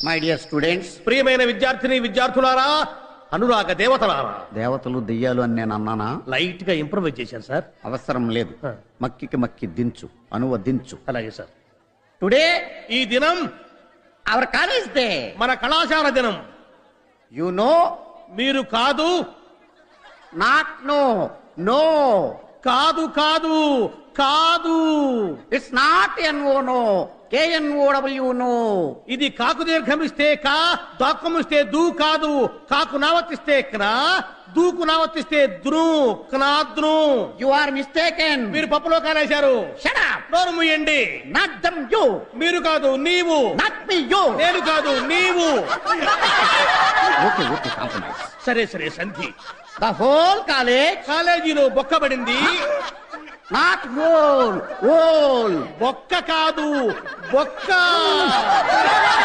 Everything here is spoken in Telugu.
మై డియర్ స్టూడెంట్స్, ప్రియమైన విద్యార్థులారా, అనురాగ దేవతలారా. దేవతలు దెయ్యాలు అని నేను అన్నానా? లైట్ గా ఇంప్రూవైజ్ చేశాను సార్. అవసరం లేదు. మక్కికి మక్కి దించు, అనువదించు. అలాగే సార్. టుడే ఈ దినం అవర్ కాలేజ్ డే, మన కళాశాల దినం. You know. మీరు కాదు. Not no. నో. కాదు కాదు కాదు. It's not N O no, KNOW no. ఇది కాకు దీర్ఘమిస్తే కా, దాక్కమిస్తే దూ కాదు. కాకు నావర్తిస్తే క్నా, దూకు నావర్తిస్తే ద్రు, క్నాద్రు. You are mistaken. మీరు పప్పులో కాలేశారు. Shut up. నోరు మూయండి. Not dum you. మీరు కాదు నీవు. Not me you. నేను కాదు నీవు. Okay okay, compromise. సరే సరే సంధి. ద హోల్ కాలేజీలో బొక్కబడింది. Not whole, whole. బొక్క కాదు బొక్క.